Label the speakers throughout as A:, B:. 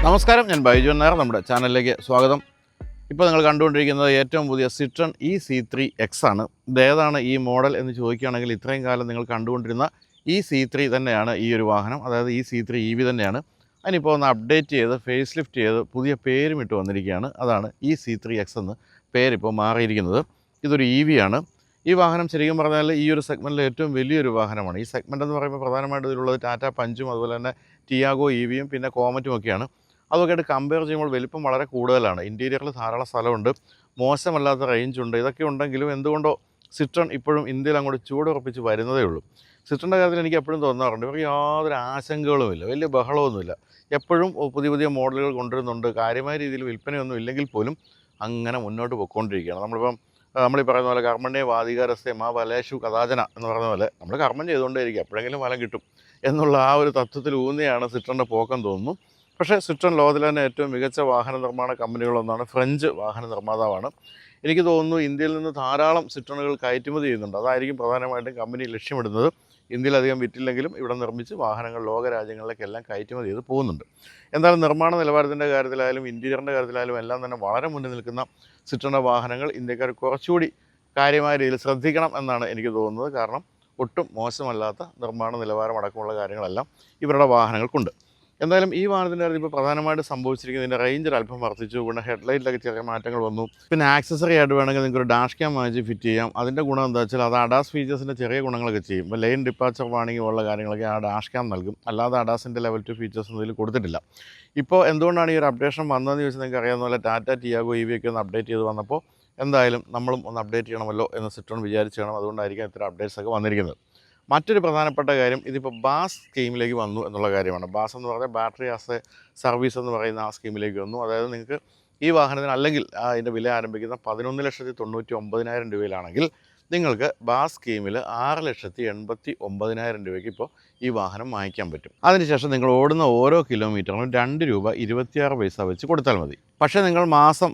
A: നമസ്കാരം, ഞാൻ ബൈജു നായർ. നമ്മുടെ ചാനലിലേക്ക് സ്വാഗതം. ഇപ്പോൾ നിങ്ങൾ കണ്ടുകൊണ്ടിരിക്കുന്നത് ഏറ്റവും പുതിയ സിട്രൺ E-C3X ആണ്. ഇതേതാണ് ഈ മോഡൽ എന്ന് ചോദിക്കുകയാണെങ്കിൽ ഇത്രയും കാലം നിങ്ങൾ കണ്ടുകൊണ്ടിരുന്ന E-C3 തന്നെയാണ് ഈ ഒരു വാഹനം, അതായത് E-C3 EV തന്നെയാണ്. അതിനിപ്പോൾ ഒന്ന് അപ്ഡേറ്റ് ചെയ്ത് ഫേസ് ലിഫ്റ്റ് ചെയ്ത് പുതിയ പേരും ഇട്ട് വന്നിരിക്കുകയാണ്. അതാണ് E-C3X എന്ന് പേരിപ്പോൾ മാറിയിരിക്കുന്നത്. ഇതൊരു EV ആണ്. ഈ വാഹനം ശരിക്കും പറഞ്ഞാൽ ഈ ഒരു സെഗ്മെൻറ്റിലെ ഏറ്റവും വലിയൊരു വാഹനമാണ്. ഈ സെഗ്മെൻറ്റ് എന്ന് പറയുമ്പോൾ പ്രധാനമായിട്ടും ഇതിലുള്ളത് ടാറ്റ പഞ്ചും അതുപോലെ തന്നെ ടിയാഗോ EVയും പിന്നെ കോമറ്റും ഒക്കെയാണ്. അതൊക്കെയായിട്ട് കമ്പയർ ചെയ്യുമ്പോൾ വലിപ്പം വളരെ കൂടുതലാണ്. ഇൻറ്റീരിയറിൽ ധാരാളം സ്ഥലമുണ്ട്, മോശമല്ലാത്ത റേഞ്ചുണ്ട്. ഇതൊക്കെ ഉണ്ടെങ്കിലും എന്തുകൊണ്ടോ സിട്രൺ ഇപ്പോഴും ഇന്ത്യയിൽ അങ്ങോട്ട് ചൂടുറപ്പിച്ച് വരുന്നതേ ഉള്ളൂ. സിട്രണിൻ്റെ കാര്യത്തിൽ എനിക്ക് എപ്പോഴും തോന്നാറുണ്ട്, ഇവർക്ക് യാതൊരു ആശങ്കകളുമില്ല, വലിയ ബഹളമൊന്നുമില്ല. എപ്പോഴും പുതിയ പുതിയ മോഡലുകൾ കൊണ്ടുവരുന്നുണ്ട്. കാര്യമായ രീതിയിൽ വിൽപ്പനയൊന്നും ഇല്ലെങ്കിൽ പോലും അങ്ങനെ മുന്നോട്ട് പോയിക്കൊണ്ടിരിക്കുകയാണ്. നമ്മൾ ഈ പറയുന്ന പോലെ കർമ്മണ്യേ വാധികാരസ്തേ മാ ഫലേഷു കഥാചന എന്ന് പറയുന്ന പോലെ നമ്മൾ കർമ്മം ചെയ്തുകൊണ്ടേയിരിക്കുക, എപ്പോഴെങ്കിലും ഫലം കിട്ടും എന്നുള്ള ആ ഒരു തത്വത്തിൽ ഊന്നിയാണ് സിട്രണിൻ്റെ പോക്കം തോന്നുന്നു. പക്ഷേ സിട്രൺ ലോകത്തിലെ തന്നെ ഏറ്റവും മികച്ച വാഹന നിർമ്മാണ കമ്പനികളൊന്നാണ്. ഫ്രഞ്ച് വാഹന നിർമ്മാതാവാണ്. എനിക്ക് തോന്നുന്നു ഇന്ത്യയിൽ നിന്ന് ധാരാളം സിട്രണുകൾ കയറ്റുമതി ചെയ്യുന്നുണ്ട്. അതായിരിക്കും പ്രധാനമായിട്ടും കമ്പനി ലക്ഷ്യമിടുന്നത്. ഇന്ത്യയിലധികം വിറ്റില്ലെങ്കിലും ഇവിടെ നിർമ്മിച്ച് വാഹനങ്ങൾ ലോക രാജ്യങ്ങളിലേക്കെല്ലാം കയറ്റുമതി ചെയ്ത് പോകുന്നുണ്ട്. എന്തായാലും നിർമ്മാണ നിലവാരത്തിൻ്റെ കാര്യത്തിലായാലും ഇൻറ്റീരിയറിൻ്റെ കാര്യത്തിലായാലും എല്ലാം തന്നെ വളരെ മുന്നിൽ നിൽക്കുന്ന സിട്രണിൻ്റെ വാഹനങ്ങൾ ഇന്ത്യക്കാർ കുറച്ചുകൂടി കാര്യമായ രീതിയിൽ ശ്രദ്ധിക്കണം എന്നാണ് എനിക്ക് തോന്നുന്നത്. കാരണം ഒട്ടും മോശമല്ലാത്ത നിർമ്മാണ നിലവാരം അടക്കമുള്ള കാര്യങ്ങളെല്ലാം ഇവരുടെ വാഹനങ്ങൾക്കുണ്ട്. എന്തായാലും ഈ വാഹനത്തിൻ്റെ കാര്യത്തിൽ ഇപ്പോൾ പ്രധാനമായിട്ട് സംഭവിച്ചിരിക്കുന്നതിൻ്റെ റേഞ്ച് അല്പം വർദ്ധിച്ചു. പിന്നെ ഹെഡ്ലൈറ്റിലൊക്കെ ചെറിയ മാറ്റങ്ങൾ വന്നു. പിന്നെ ആക്സസറി ആയിട്ട് വേണമെങ്കിൽ നിങ്ങൾക്ക് ഒരു ഡാഷ് ക്യാം വാങ്ങിച്ച് ഫിറ്റ് ചെയ്യാം. അതിൻ്റെ ഗുണം എന്താ വെച്ചാൽ അത് അഡാസ് ഫീച്ചേഴ്സിൻ്റെ ചെറിയ ഗുണങ്ങളൊക്കെ ചെയ്യും. ഇപ്പോൾ ലൈൻ ഡിപ്പാച്ചർ വാണിംഗ് ഉള്ള കാര്യങ്ങളൊക്കെ ആ ഡാഷ് ക്യാം നൽകും. അല്ലാതെ അഡാസിൻ്റെ ലെവൽ 2 ഫീച്ചേഴ്സ് ഒന്നും ഇതിൽ കൊടുത്തിട്ടില്ല. ഇപ്പോൾ എന്തുകൊണ്ടാണ് ഈ ഒരു അപ്ഡേഷൻ വന്നതെന്ന് ചോദിച്ചാൽ നിങ്ങൾക്ക് അറിയാവുന്ന പോലെ ടാറ്റ ടിയാഗോ EV ഒക്കെ ഒന്ന് അപ്ഡേറ്റ് ചെയ്ത് വന്നപ്പോൾ എന്തായാലും നമ്മളും ഒന്ന് അപ്ഡേറ്റ് ചെയ്യണമല്ലോ എന്ന് സിട്രൺ വിചാരിച്ച് കാണും. അതുകൊണ്ടായിരിക്കും ഇത്തരം അപ്ഡേറ്റ്സ് ഒക്കെ വന്നിരിക്കുന്നത്. മറ്റൊരു പ്രധാനപ്പെട്ട കാര്യം, ഇതിപ്പോൾ ബാസ് സ്കീമിലേക്ക് വന്നു എന്നുള്ള കാര്യമാണ്. ബാസ് എന്ന് പറഞ്ഞാൽ ബാറ്ററി ആസ് എ സർവീസ് എന്ന് പറയുന്ന ആ സ്കീമിലേക്ക് വന്നു. അതായത് നിങ്ങൾക്ക് ഈ വാഹനത്തിന് അല്ലെങ്കിൽ അതിൻ്റെ വില ആരംഭിക്കുന്ന 11,99,000 രൂപയിലാണെങ്കിൽ നിങ്ങൾക്ക് ബാസ് സ്കീമിൽ 6,89,000 രൂപയ്ക്ക് ഇപ്പോൾ ഈ വാഹനം വാങ്ങിക്കാൻ പറ്റും. അതിനുശേഷം നിങ്ങൾ ഓടുന്ന ഓരോ കിലോമീറ്ററിനും 2 രൂപ 26 പൈസ വെച്ച് കൊടുത്താൽ മതി. പക്ഷേ നിങ്ങൾ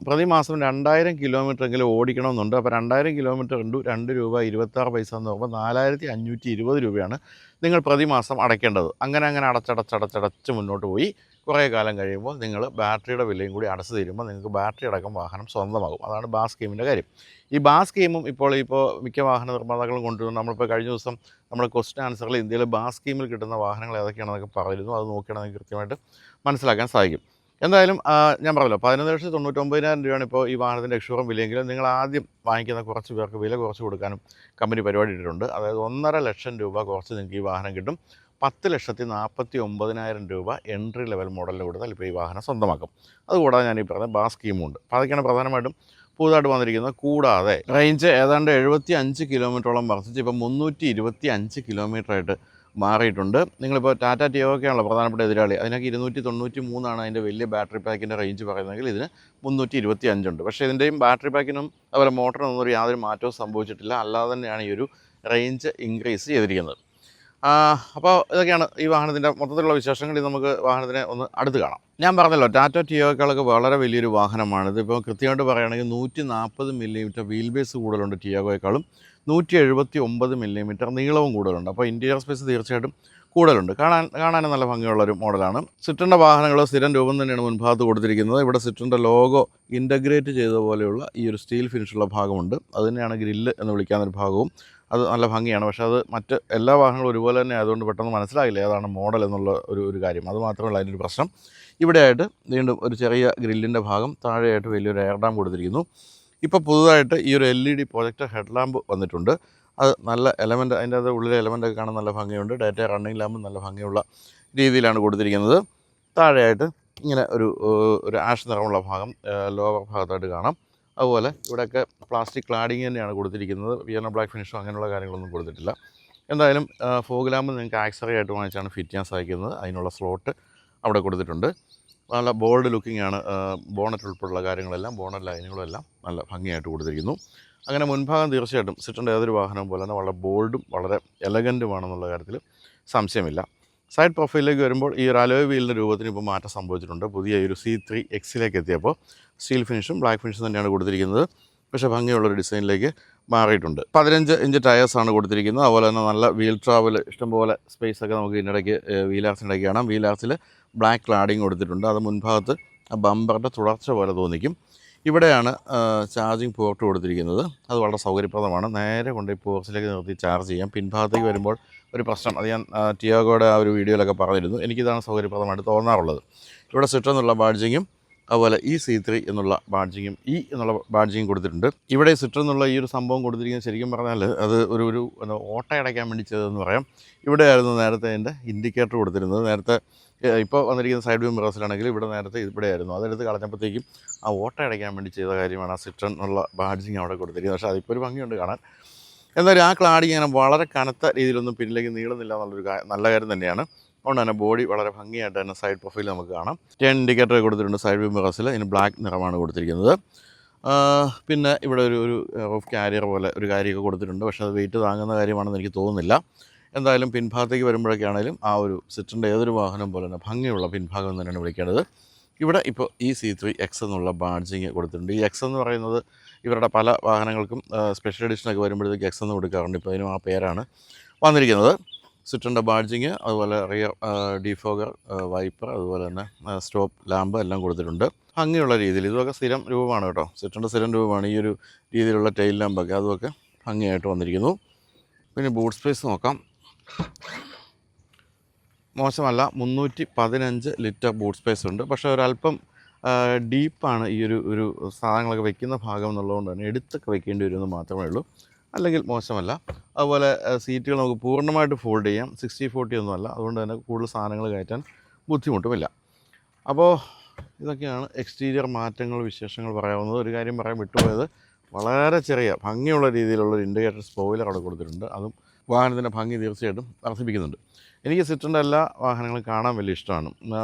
A: പ്രതിമാസം 2000 കിലോമീറ്ററെങ്കിലും ഓടിക്കണമെന്നുണ്ട്. അപ്പോൾ 2000 കിലോമീറ്റർ ഇൻറ്റു 2 രൂപ 26 പൈസ എന്ന് പറയുമ്പോൾ 4,520 രൂപയാണ് നിങ്ങൾ പ്രതിമാസം അടയ്ക്കേണ്ടത്. അങ്ങനെ അടച്ചടച്ച് മുന്നോട്ട് പോയി കുറേ കാലം കഴിയുമ്പോൾ നിങ്ങൾ ബാറ്ററിയുടെ വിലയും കൂടി അടച്ചു തീരുമ്പോൾ നിങ്ങൾക്ക് ബാറ്ററി അടക്കം വാഹനം സ്വന്തമാകും. അതാണ് ബാസ് സ്കീമിൻ്റെ കാര്യം. ഈ ബാസ് സ്കീമും ഇപ്പോൾ മിക്ക വാഹന നിർമ്മാതാക്കളും കൊണ്ടുവരുന്നു. നമ്മളിപ്പോൾ കഴിഞ്ഞ ദിവസം നമ്മുടെ ക്വസ്റ്റ്യൻ ആൻസറിൽ ഇന്ത്യയിൽ ബാസ് സ്കീമിൽ കിട്ടുന്ന വാഹനങ്ങൾ ഏതൊക്കെയാണെന്നൊക്കെ പറയുന്നു. അത് നോക്കുകയാണെങ്കിൽ കൃത്യമായിട്ട് മനസ്സിലാക്കാൻ സാധിക്കും. എന്തായാലും ഞാൻ പറഞ്ഞല്ലോ 11,99,000 രൂപയാണ് ഇപ്പോൾ ഈ വാഹനത്തിൻ്റെ എക്സ്ഷോറൂം വിലയെങ്കിലും നിങ്ങൾ ആദ്യം വാങ്ങിക്കുന്ന കുറച്ച് പേർക്ക് വില കുറച്ച് കൊടുക്കാനും കമ്പനി പരിപാടി ഇട്ടിട്ടുണ്ട്. അതായത് 1.5 ലക്ഷം രൂപ കുറച്ച് നിങ്ങൾക്ക് ഈ വാഹനം കിട്ടും. 10,49,000 രൂപ എൻട്രി ലെവൽ മോഡലിൽ കൊടുത്താൽ ഇപ്പോൾ ഈ വാഹനം സ്വന്തമാക്കും. അതുകൂടാതെ ഞാൻ ഈ പറഞ്ഞ ബാസ് സ്കീമുണ്ട്. അപ്പോൾ അതൊക്കെയാണ് പ്രധാനമായിട്ടും പുതുതായിട്ട് വന്നിരിക്കുന്നത്. കൂടാതെ റേഞ്ച് ഏതാണ്ട് 75 കിലോമീറ്ററോളം വർദ്ധിച്ച് ഇപ്പോൾ 325 കിലോമീറ്ററായിട്ട് മാറിയിട്ടുണ്ട്. നിങ്ങളിപ്പോൾ ടാറ്റ ടിയാഗോയൊക്കെയാണല്ലോ പ്രധാനപ്പെട്ട എതിരാളി. അതിനൊക്കെ 293 അതിൻ്റെ വലിയ ബാറ്ററി പാക്കിൻ്റെ റേഞ്ച് പറയുന്നതെങ്കിൽ ഇതിന് 325 ഉണ്ട്. പക്ഷേ ഇതിൻ്റെയും ബാറ്ററി പാക്കിനും അതുപോലെ മോട്ടറിനൊന്നും യാതൊരു മാറ്റവും സംഭവിച്ചിട്ടില്ല. അല്ലാതെ തന്നെയാണ് ഈ ഒരു റേഞ്ച് ഇൻക്രീസ് ചെയ്തിരിക്കുന്നത്. അപ്പോൾ ഇതൊക്കെയാണ് ഈ വാഹനത്തിൻ്റെ മൊത്തത്തിലുള്ള വിശേഷങ്ങൾ. ഇത് നമുക്ക് വാഹനത്തിനെ ഒന്ന് അടുത്ത് കാണാം. ഞാൻ പറഞ്ഞല്ലോ ടാറ്റ ടിയാഗോകളൊക്കെ വളരെ വലിയൊരു വാഹനമാണ്. ഇതിപ്പോൾ കൃത്യമായിട്ട് പറയുകയാണെങ്കിൽ 140 മില്ലിമീറ്റർ വീൽ ബേസ് കൂടുതലുണ്ട് ടിയാഗോയെക്കാളും, 179 മില്ലിമീറ്റർ നീളവും കൂടുതലുണ്ട്. അപ്പോൾ ഇൻറ്റീരിയർ സ്പേസ് തീർച്ചയായിട്ടും കൂടുതലുണ്ട്. കാണാനും നല്ല ഭംഗിയുള്ളൊരു മോഡലാണ്. സിട്രണിൻ്റെ വാഹനങ്ങൾ സ്ഥിരം രൂപം തന്നെയാണ് മുൻഭാഗത്ത് കൊടുത്തിരിക്കുന്നത്. ഇവിടെ സിട്രണിൻ്റെ ലോഗോ ഇൻ്റഗ്രേറ്റ് ചെയ്ത പോലെയുള്ള ഈ ഒരു സ്റ്റീൽ ഫിനിഷുള്ള ഭാഗമുണ്ട്. അത് തന്നെയാണ് ഗ്രില്ല് എന്ന് വിളിക്കാവുന്നൊരു ഭാഗവും. അത് നല്ല ഭംഗിയാണ്. പക്ഷേ അത് മറ്റ് എല്ലാ വാഹനങ്ങളും ഒരുപോലെ തന്നെ ആയതുകൊണ്ട് പെട്ടെന്ന് മനസ്സിലാകില്ല ഏതാണ് മോഡൽ എന്നുള്ള ഒരു കാര്യം. അത് മാത്രമല്ല അതിൻ്റെ ഒരു പ്രശ്നം, ഇവിടെയായിട്ട് വീണ്ടും ഒരു ചെറിയ ഗ്രില്ലിൻ്റെ ഭാഗം, താഴെയായിട്ട് വലിയൊരു എയർ ഡാം കൊടുത്തിരിക്കുന്നു. ഇപ്പോൾ പുതുതായിട്ട് ഈ ഒരു LED പ്രൊജക്ടർ ഹെഡ് ലാമ്പ് വന്നിട്ടുണ്ട്. അത് നല്ല എലമെൻറ്റ്, അതിൻ്റെ അത് ഉള്ളിലെ എലമെൻറ്റൊക്കെ കാണാൻ നല്ല ഭംഗിയുണ്ട്. ഡാറ്റ റണ്ണിങ് ലാമ്പ് നല്ല ഭംഗിയുള്ള രീതിയിലാണ് കൊടുത്തിരിക്കുന്നത്. താഴെയായിട്ട് ഇങ്ങനെ ഒരു ആഷ് നിറമുള്ള ഭാഗം ലോവർ ഭാഗത്തായിട്ട് കാണാം. അതുപോലെ ഇവിടെയൊക്കെ പ്ലാസ്റ്റിക് ക്ലാഡിങ് തന്നെയാണ് കൊടുത്തിരിക്കുന്നത്. വിയർണ ബ്ലാക്ക് ഫിനിഷോ അങ്ങനെയുള്ള കാര്യങ്ങളൊന്നും കൊടുത്തിട്ടില്ല. എന്തായാലും ഫോഗ് ലാമ്പ് നിങ്ങൾക്ക് ആക്സറി ആയിട്ട് വാങ്ങിച്ചാണ് ഫിറ്റ് ചെയ്യാൻ സാധിക്കുന്നത്. അതിനുള്ള സ്ലോട്ട് അവിടെ കൊടുത്തിട്ടുണ്ട്. നല്ല ബോൾഡ് ലുക്കിംഗ് ആണ്. ബോണറ്റ് ഉൾപ്പെടെയുള്ള കാര്യങ്ങളെല്ലാം, ബോണറ്റ് ലൈനുകളും എല്ലാം നല്ല ഭംഗിയായിട്ട് കൊടുത്തിരിക്കുന്നു. അങ്ങനെ മുൻഭാഗം തീർച്ചയായിട്ടും സിട്രണിൻ്റെ ഏതൊരു വാഹനം പോലെ തന്നെ വളരെ ബോൾഡും വളരെ എലഗൻറ്റുമാണെന്നുള്ള കാര്യത്തിൽ സംശയമില്ല. സൈഡ് പ്രൊഫൈലിലേക്ക് വരുമ്പോൾ ഈ ഒരു അലോയ് വീലിൻ്റെ രൂപത്തിന് ഇപ്പോൾ മാറ്റം സംഭവിച്ചിട്ടുണ്ട്. പുതിയ ഒരു C3Xലേക്ക് എത്തിയപ്പോൾ സ്റ്റീൽ ഫിനിഷും ബ്ലാക്ക് ഫിനിഷും തന്നെയാണ് കൊടുത്തിരിക്കുന്നത്. പക്ഷേ ഭംഗിയുള്ളൊരു ഡിസൈനിലേക്ക് മാറിയിട്ടുണ്ട്. 15 ഇഞ്ച് ടയേഴ്സാണ് കൊടുത്തിരിക്കുന്നത്. അതുപോലെ തന്നെ നല്ല വീൽ ട്രാവൽ, ഇഷ്ടംപോലെ സ്പേസൊക്കെ നമുക്ക് ഇതിനിടയ്ക്ക് വീലാർസിനിടയ്ക്ക് കാണാം. വീലാർസിൽ ബ്ലാക്ക് ക്ലാഡിങ് കൊടുത്തിട്ടുണ്ട്. അത് മുൻഭാഗത്ത് ആ ബമ്പറിൻ്റെ തുടർച്ച പോലെ തോന്നിക്കും. ഇവിടെയാണ് ചാർജിങ് പോർട്ട് കൊടുത്തിരിക്കുന്നത്. അത് വളരെ സൗകര്യപ്രദമാണ്. നേരെ കൊണ്ട് ഈ പോർട്സിലേക്ക് നിർത്തി ചാർജ് ചെയ്യാം. പിൻഭാഗത്തേക്ക് വരുമ്പോൾ ഒരു പ്രശ്നം, അത് ഞാൻ ടിയാഗോയുടെ ആ ഒരു വീഡിയോയിലൊക്കെ പറഞ്ഞിരുന്നു. എനിക്കിതാണ് സൗകര്യപ്രദമായിട്ട് തോന്നാറുള്ളത്. ഇവിടെ സിട്രൺ എന്നുള്ള ബാഡ്ജിങ്ങും അതുപോലെ C3 എന്നുള്ള ബാഡ്ജിങ്ങും എന്നുള്ള ബാഡ്ജിങ്ങും കൊടുത്തിട്ടുണ്ട്. ഇവിടെ സിട്രൺ എന്നുള്ള ഈ ഒരു സംഭവം കൊടുത്തിരിക്കുന്നത് ശരിക്കും പറഞ്ഞാൽ അത് ഒരു ഓട്ട അടയ്ക്കാൻ വേണ്ടി ചെയ്തതെന്ന് പറയാം. ഇവിടെയായിരുന്നു നേരത്തെ അതിൻ്റെ ഇൻഡിക്കേറ്റർ കൊടുത്തിരുന്നത്. നേരത്തെ ഇപ്പോൾ വന്നിരിക്കുന്ന സൈഡ് വ്യൂ മിറേഴ്സിലാണെങ്കിൽ ഇവിടെ നേരത്തെ ഇവിടെയായിരുന്നു. അതെടുത്ത് കളഞ്ഞപ്പോഴത്തേക്കും ആ ഓട്ട അടയ്ക്കാൻ വേണ്ടി ചെയ്ത കാര്യമാണ് ആ സിട്രൺ എന്നുള്ള ബാഡ്ജിങ് അവിടെ കൊടുത്തിരിക്കുന്നത്. പക്ഷേ അതിപ്പോൾ ഒരു ഭംഗിയുണ്ട് കാണാൻ. എന്നാലും ആ ക്ലാഡിങ് അങ്ങനെ വളരെ കനത്ത രീതിയിലൊന്നും പിന്നിലേക്ക് നീളുന്നില്ല എന്നുള്ളൊരു നല്ല കാര്യം തന്നെയാണ്. അതുകൊണ്ട് തന്നെ ബോഡി വളരെ ഭംഗിയായിട്ട് തന്നെ സൈഡ് പ്രൊഫൈൽ നമുക്ക് കാണാം. ടേൺ ഇൻഡിക്കേറ്റർ കൊടുത്തിട്ടുണ്ട് സൈഡ് വ്യൂ മിറേഴ്സിൽ. ഇതിന് ബ്ലാക്ക് നിറമാണ് കൊടുത്തിരിക്കുന്നത്. പിന്നെ ഇവിടെ ഒരു റൂഫ് കാരിയർ പോലെ ഒരു കാര്യമൊക്കെ കൊടുത്തിട്ടുണ്ട്. പക്ഷേ അത് വെയിറ്റ് താങ്ങുന്ന കാര്യമാണെന്ന് എനിക്ക് തോന്നുന്നില്ല. എന്തായാലും പിൻഭാഗത്തേക്ക് വരുമ്പോഴൊക്കെ ആണെങ്കിലും ആ ഒരു സിട്രൻ്റെ ഏതൊരു വാഹനം പോലെ തന്നെ ഭംഗിയുള്ള പിൻഭാഗം എന്ന് തന്നെയാണ് വിളിക്കേണ്ടത്. ഇവിടെ ഇപ്പോൾ C3 X എന്നുള്ള ബാഡ്ജിങ് കൊടുത്തിട്ടുണ്ട്. ഈ X എന്ന് പറയുന്നത് ഇവരുടെ പല വാഹനങ്ങൾക്കും സ്പെഷ്യൽ എഡിഷനൊക്കെ വരുമ്പോഴത്തേക്ക് X എന്ന് കൊടുക്കാറുണ്ട്. ഇപ്പോൾ അതിനും ആ പേരാണ് വന്നിരിക്കുന്നത്. സിട്രൻ്റെ ബാഡ്ജിങ്, അതുപോലെ റിയർ ഡിഫോഗർ, വൈപ്പർ, അതുപോലെ തന്നെ സ്റ്റോപ്പ് ലാമ്പ് എല്ലാം കൊടുത്തിട്ടുണ്ട് ഭംഗിയുള്ള രീതിയിൽ. ഇതൊക്കെ സ്ഥിരം രൂപമാണ് കേട്ടോ, സിട്രൻ്റെ സ്ഥിരം രൂപമാണ് ഈ ഒരു രീതിയിലുള്ള ടെയിൽ ലാമ്പൊക്കെ. അതുമൊക്കെ ഭംഗിയായിട്ട് വന്നിരിക്കുന്നു. പിന്നെ ബൂട്ട് സ്പേസ് നോക്കാം. മോശമല്ല, 315 ലിറ്റർ ബൂട്ട് സ്പേസ് ഉണ്ട്. പക്ഷേ ഒരല്പം ഡീപ്പാണ് ഈ ഒരു സാധനങ്ങളൊക്കെ വെക്കുന്ന ഭാഗം എന്നുള്ളതുകൊണ്ട് തന്നെ എടുത്തൊക്കെ വെക്കേണ്ടി വരുമെന്ന് മാത്രമേ ഉള്ളൂ. അല്ലെങ്കിൽ മോശമല്ല. അതുപോലെ സീറ്റുകൾ നമുക്ക് പൂർണ്ണമായിട്ട് ഫോൾഡ് ചെയ്യാം. 60-40 ഒന്നുമല്ല. അതുകൊണ്ട് തന്നെ കൂടുതൽ സാധനങ്ങൾ കയറ്റാൻ ബുദ്ധിമുട്ടുമില്ല. അപ്പോൾ ഇതൊക്കെയാണ് എക്സ്റ്റീരിയർ മാറ്റങ്ങൾ, വിശേഷങ്ങൾ പറയാവുന്നത്. ഒരു കാര്യം പറയാൻ വിട്ടുപോയത്, വളരെ ചെറിയ ഭംഗിയുള്ള രീതിയിലുള്ളൊരു ഇൻഡിക്കേറ്റർ സ്പോയിലർ അവിടെ കൊടുത്തിട്ടുണ്ട്. അതും വാഹനത്തിൻ്റെ ഭംഗി തീർച്ചയായിട്ടും വർദ്ധിപ്പിക്കുന്നുണ്ട്. എനിക്ക് സിട്രൻ്റെ എല്ലാ വാഹനങ്ങളും കാണാൻ വലിയ ഇഷ്ടമാണ്.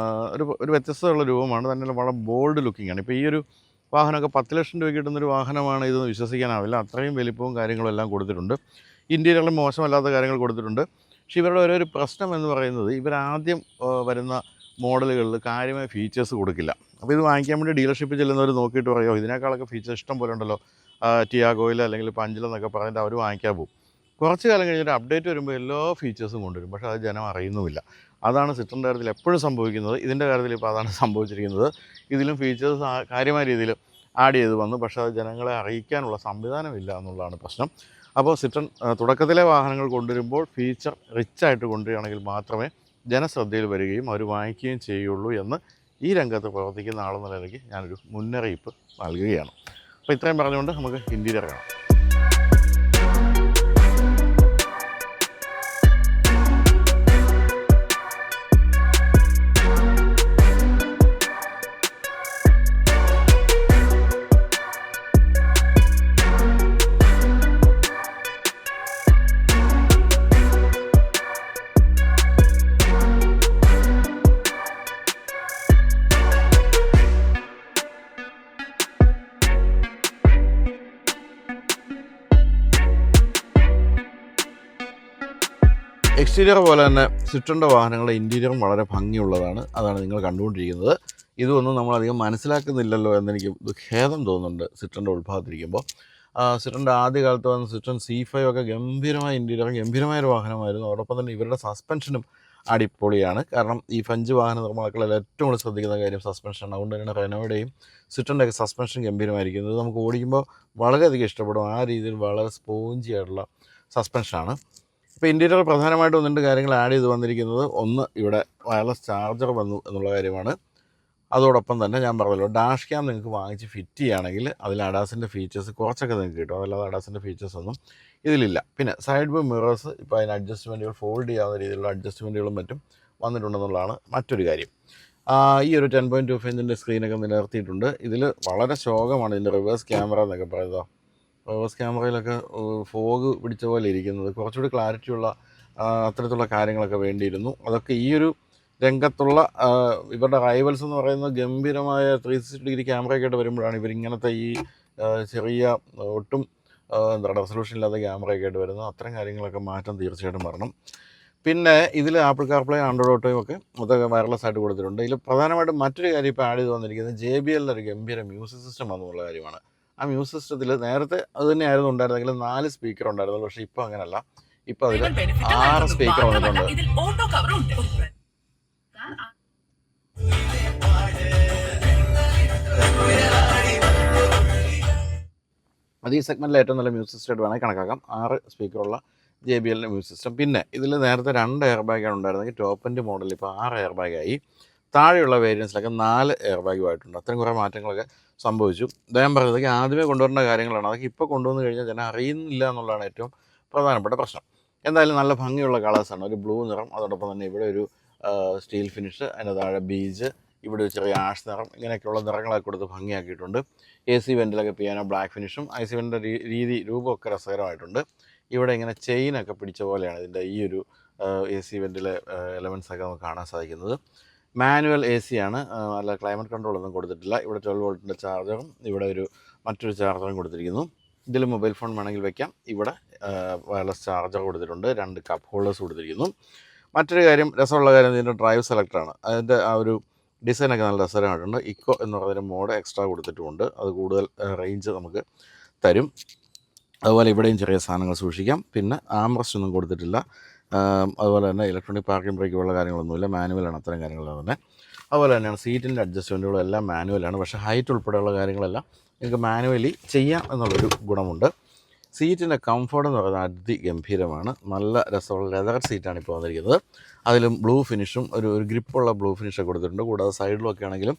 A: ഒരു വ്യത്യസ്തമുള്ള രൂപമാണ്, തന്നെ വളരെ ബോൾഡ് ലുക്കിംഗാണ്. ഇപ്പോൾ ഈ ഒരു വാഹനമൊക്കെ 10 ലക്ഷം രൂപ കിട്ടുന്നൊരു വാഹനമാണ് ഇതെന്ന് വിശ്വസിക്കാനാവില്ല. അത്രയും വലിപ്പവും കാര്യങ്ങളും എല്ലാം കൊടുത്തിട്ടുണ്ട്. ഇൻറ്റീരിയറിലും മോശമല്ലാത്ത കാര്യങ്ങൾ കൊടുത്തിട്ടുണ്ട്. പക്ഷേ ഇവരുടെ ഒരു പ്രശ്നം എന്ന് പറയുന്നത്, ഇവരാദ്യം വരുന്ന മോഡലുകളിൽ കാര്യമായ ഫീച്ചേഴ്സ് കൊടുക്കില്ല. അപ്പോൾ ഇത് വാങ്ങിക്കാൻ വേണ്ടി ഡീലർഷിപ്പിൽ ചെല്ലുന്നവർ നോക്കിയിട്ട് പറയുമോ ഇതിനേക്കാളൊക്കെ ഫീച്ചേഴ്സ് ഇഷ്ടം പോലെ ഉണ്ടല്ലോ ടിയാഗോയിൽ അല്ലെങ്കിൽ പഞ്ചിലെന്നൊക്കെ പറഞ്ഞിട്ട് അവർ വാങ്ങിക്കാൻ പോകും. കുറച്ച് കാലം കഴിഞ്ഞിട്ട് അപ്ഡേറ്റ് വരുമ്പോൾ എല്ലാ ഫീച്ചേഴ്സും കൊണ്ടുവരും. പക്ഷേ അത് ജനം അറിയുന്നുമില്ല. അതാണ് സിട്രൻ്റെ കാര്യത്തിൽ എപ്പോഴും സംഭവിക്കുന്നത്. ഇതിൻ്റെ കാര്യത്തിൽ ഇപ്പോൾ അതാണ് സംഭവിച്ചിരിക്കുന്നത്. ഇതിലും ഫീച്ചേഴ്സ് കാര്യമായ രീതിയിൽ ആഡ് ചെയ്ത് വന്നു. പക്ഷേ അത് ജനങ്ങളെ അറിയിക്കാനുള്ള സംവിധാനമില്ല എന്നുള്ളതാണ് പ്രശ്നം. അപ്പോൾ സിട്രൺ തുടക്കത്തിലെ വാഹനങ്ങൾ കൊണ്ടുവരുമ്പോൾ ഫീച്ചർ റിച്ചായിട്ട് കൊണ്ടുവരികയാണെങ്കിൽ മാത്രമേ ജനശ്രദ്ധയിൽ വരികയും അവർ വാങ്ങിക്കുകയും ചെയ്യുള്ളൂ എന്ന് ഈ രംഗത്ത് പ്രവർത്തിക്കുന്ന ആളെന്ന നിലയ്ക്ക് ഞാനൊരു മുന്നറിയിപ്പ് നൽകുകയാണ്. അപ്പോൾ ഇത്രയും പറഞ്ഞുകൊണ്ട് നമുക്ക് ഇൻറ്റീരിയർ കാണാം. എക്സ്റ്റീരിയർ പോലെ തന്നെ സിട്രൻ്റെ വാഹനങ്ങളുടെ ഇൻറ്റീരിയറും വളരെ ഭംഗിയുള്ളതാണ്. അതാണ് നിങ്ങൾ കണ്ടുകൊണ്ടിരിക്കുന്നത്. ഇതൊന്നും നമ്മളധികം മനസ്സിലാക്കുന്നില്ലല്ലോ എന്നെനിക്ക് ഖേദം തോന്നുന്നുണ്ട് സിട്രൻ്റെ ഉൾഭാഗത്തിരിക്കുമ്പോൾ. സിട്രൻ്റെ ആദ്യകാലത്ത് വന്ന സിട്രൺ C5 ഒക്കെ ഗംഭീരമായ ഇൻറ്റീരിയറും ഗംഭീരമായൊരു വാഹനമായിരുന്നു. അതോടൊപ്പം തന്നെ ഇവരുടെ സസ്പെൻഷനും അടിപൊളിയാണ്. കാരണം ഈ ഫ്രഞ്ച് വാഹന നിർമ്മാതാക്കളെല്ലാം ഏറ്റവും കൂടുതൽ ശ്രദ്ധിക്കുന്ന കാര്യം സസ്പെൻഷനാണ്. അതുകൊണ്ട് തന്നെ റെനോയുടെയും സിട്രൻ്റെയൊക്കെ സസ്പെൻഷൻ ഗംഭീരമായിരിക്കുന്നത് നമുക്ക് ഓടിക്കുമ്പോൾ വളരെയധികം ഇഷ്ടപ്പെടും. ആ രീതിയിൽ വളരെ സ്പോഞ്ചി ആയിട്ടുള്ള സസ്പെൻഷനാണ്. ഇപ്പോൾ ഇൻറ്റീരിയർ പ്രധാനമായിട്ടും 1-2 കാര്യങ്ങൾ ആഡ് ചെയ്ത് വന്നിരിക്കുന്നത്, ഒന്ന് ഇവിടെ വയർലെസ് ചാർജർ വന്നു എന്നുള്ള കാര്യമാണ്. അതോടൊപ്പം തന്നെ ഞാൻ പറഞ്ഞല്ലോ, ഡാഷ് ക്യാം നിങ്ങൾക്ക് വാങ്ങിച്ച് ഫിറ്റ് ചെയ്യുകയാണെങ്കിൽ അതിൽ അഡാസിൻ്റെ ഫീച്ചേഴ്സ് കുറച്ചൊക്കെ നിങ്ങൾക്ക് കിട്ടും. അതല്ലാതെ അഡാസിൻ്റെ ഫീച്ചേഴ്സൊന്നും ഇതിലില്ല. പിന്നെ സൈഡ് വ്യൂ മിറേഴ്സ് ഇപ്പോൾ അതിന് അഡ്ജസ്റ്റ്മെൻറ്റുകൾ ഫോൾഡ് ചെയ്യാവുന്ന രീതിയിലുള്ള അഡ്ജസ്റ്റ്മെൻറ്റുകളും മറ്റും വന്നിട്ടുണ്ടെന്നുള്ളതാണ് മറ്റൊരു കാര്യം. ഈ ഒരു 10.25 ഇഞ്ചിൻ്റെ സ്ക്രീനൊക്കെ നിലനിർത്തിയിട്ടുണ്ട്. ഇതിൽ വളരെ ശോകമാണ് ഇതിൻ്റെ റിവേഴ്സ് ക്യാമറ എന്നൊക്കെ പറയുന്നത്. റിവേഴ്സ് ക്യാമറയിലൊക്കെ ഫോഗ് പിടിച്ച പോലെ ഇരിക്കുന്നത്. കുറച്ചുകൂടി ക്ലാരിറ്റിയുള്ള അത്തരത്തിലുള്ള കാര്യങ്ങളൊക്കെ വേണ്ടിയിരുന്നു. അതൊക്കെ ഈ ഒരു രംഗത്തുള്ള ഇവരുടെ റൈവൽസ് എന്ന് പറയുന്നത് ഗംഭീരമായ 360 ഡിഗ്രി ക്യാമറയൊക്കെ ആയിട്ട് വരുമ്പോഴാണ് ഇവരിങ്ങനത്തെ ഈ ചെറിയ ഒട്ടും റെസൊല്യൂഷൻ ഇല്ലാത്ത ക്യാമറയൊക്കെ ആയിട്ട് വരുന്നത്. അത്തരം കാര്യങ്ങളൊക്കെ മാറ്റം തീർച്ചയായിട്ടും വരണം. പിന്നെ ഇതിൽ ആപ്പിൾ കാർപ്ലേ, ആൻഡ്രോയിഡ് ഓട്ടോയും ഒക്കെ അതൊക്കെ വയർലെസ് ആയിട്ട് കൊടുത്തിട്ടുണ്ട്. ഇതിൽ പ്രധാനമായിട്ടും മറ്റൊരു കാര്യം ഇപ്പോൾ ആഡ് ചെയ്ത് വന്നിരിക്കുന്നത് JBL ഒരു ഗംഭീര മ്യൂസിക് സിസ്റ്റം വന്നുള്ള കാര്യമാണ്. ആ മ്യൂസിക് സിസ്റ്റത്തിൽ നേരത്തെ അത് തന്നെയായിരുന്നു ഉണ്ടായിരുന്നെങ്കിൽ 4 സ്പീക്കർ ഉണ്ടായിരുന്നുള്ളൂ. പക്ഷേ ഇപ്പോൾ അങ്ങനെയല്ല. ഇപ്പോൾ അതിൽ 6 സ്പീക്കർ വന്നിട്ടുണ്ട്. അത് ഈ സെഗ്മെൻറ്റിലെ ഏറ്റവും നല്ല മ്യൂസിക് സിസ്റ്റമായിട്ട് വേണമെങ്കിൽ കണക്കാക്കാം. 6 സ്പീക്കറുള്ള JBLൻ്റെ മ്യൂസിക് സിസ്റ്റം. പിന്നെ ഇതിൽ നേരത്തെ 2 എയർ ബാഗാണ് ഉണ്ടായിരുന്നെങ്കിൽ ടോപ്പ് എൻഡ് മോഡലിൽ ഇപ്പോൾ 6 എയർ ബാഗായി. താഴെയുള്ള വേരിയൻസിലൊക്കെ 4 എയർ ബാഗുമായിട്ടുണ്ട്. അത്രയും കുറേ മാറ്റങ്ങളൊക്കെ സംഭവിച്ചു. അദ്ദേഹം പറഞ്ഞതൊക്കെ ആദ്യമേ കൊണ്ടുവരേണ്ട കാര്യങ്ങളാണ്. അതൊക്കെ ഇപ്പോൾ കൊണ്ടുവന്ന് കഴിഞ്ഞാൽ ജനം അറിയുന്നില്ല എന്നുള്ളതാണ് ഏറ്റവും പ്രധാനപ്പെട്ട പ്രശ്നം. എന്തായാലും നല്ല ഭംഗിയുള്ള കളേഴ്സാണ്. ഒരു ബ്ലൂ നിറം, അതോടൊപ്പം തന്നെ ഇവിടെ ഒരു സ്റ്റീൽ ഫിനിഷ്, അതിൻ്റെ താഴെ ബീജ്, ഇവിടെ ഒരു ചെറിയ ആഷ് നിറം, ഇങ്ങനെയൊക്കെയുള്ള നിറങ്ങളൊക്കെ കൊടുത്ത് ഭംഗിയാക്കിയിട്ടുണ്ട്. AC വെൻറ്റിലൊക്കെ പിയാനോ ബ്ലാക്ക് ഫിനിഷും AC വെൻറ്റിൻ്റെ രൂപമൊക്കെ രസകരമായിട്ടുണ്ട്. ഇവിടെ ഇങ്ങനെ ചെയിനൊക്കെ പിടിച്ച പോലെയാണ് ഇതിൻ്റെ ഈ ഒരു AC വെൻറ്റിലെ എലമെൻസൊക്കെ നമുക്ക് കാണാൻ സാധിക്കുന്നത്. മാനുവൽ AC ആണ്, അല്ല ക്ലൈമറ്റ് കൺട്രോൾ ഒന്നും കൊടുത്തിട്ടില്ല. ഇവിടെ 12 വോൾട്ടിൻ്റെ ചാർജറും ഇവിടെ ഒരു മറ്റൊരു ചാർജറും കൊടുത്തിരിക്കുന്നു. ഇതിൽ മൊബൈൽ ഫോൺ വേണമെങ്കിൽ വെക്കാം. ഇവിടെ വയർലെസ് ചാർജർ കൊടുത്തിട്ടുണ്ട്. 2 കപ്പ് ഹോൾഡേഴ്സ് കൊടുത്തിരിക്കുന്നു. മറ്റൊരു കാര്യം, രസമുള്ള കാര്യം, ഇതിൻ്റെ ഡ്രൈവ് സെലക്ടറാണ്. അതിൻ്റെ ആ ഒരു ഡിസൈനൊക്കെ നല്ല രസകരമായിട്ടുണ്ട്. ഇക്കോ എന്ന് പറയുന്നൊരു മോഡ് എക്സ്ട്രാ കൊടുത്തിട്ടുമുണ്ട്. അത് കൂടുതൽ റേഞ്ച് നമുക്ക് തരും. അതുപോലെ ഇവിടെയും ചെറിയ സാധനങ്ങൾ സൂക്ഷിക്കാം. പിന്നെ ആംറസ്റ്റ് ഒന്നും കൊടുത്തിട്ടില്ല. അതുപോലെ തന്നെ ഇലക്ട്രോണിക് പാർക്കിംഗ് ബ്രേക്ക് ഉള്ള കാര്യങ്ങളൊന്നുമില്ല. മാനുവലാണ് അത്തരം കാര്യങ്ങളെല്ലാം തന്നെ. അതുപോലെ തന്നെയാണ് സീറ്റിൻ്റെ അഡ്ജസ്റ്റ്മെൻറ്റുകളും എല്ലാം മാനുവലാണ്. പക്ഷേ ഹൈറ്റ് ഉൾപ്പെടെയുള്ള കാര്യങ്ങളെല്ലാം നിങ്ങൾക്ക് മാനുവലി ചെയ്യാം എന്നുള്ളൊരു ഗുണമുണ്ട്. സീറ്റിൻ്റെ കംഫർട്ട് എന്ന് പറയുന്നത് അതിഗംഭീരമാണ്. നല്ല രസമുള്ള ലെതർ സീറ്റാണ് ഇപ്പോൾ വന്നിരിക്കുന്നത്. അതിലും ബ്ലൂ ഫിനിഷും ഒരു ഗ്രിപ്പുള്ള ബ്ലൂ ഫിനിഷൊക്കെ കൊടുത്തിട്ടുണ്ട്. കൂടാതെ സൈഡിലൊക്കെ ആണെങ്കിലും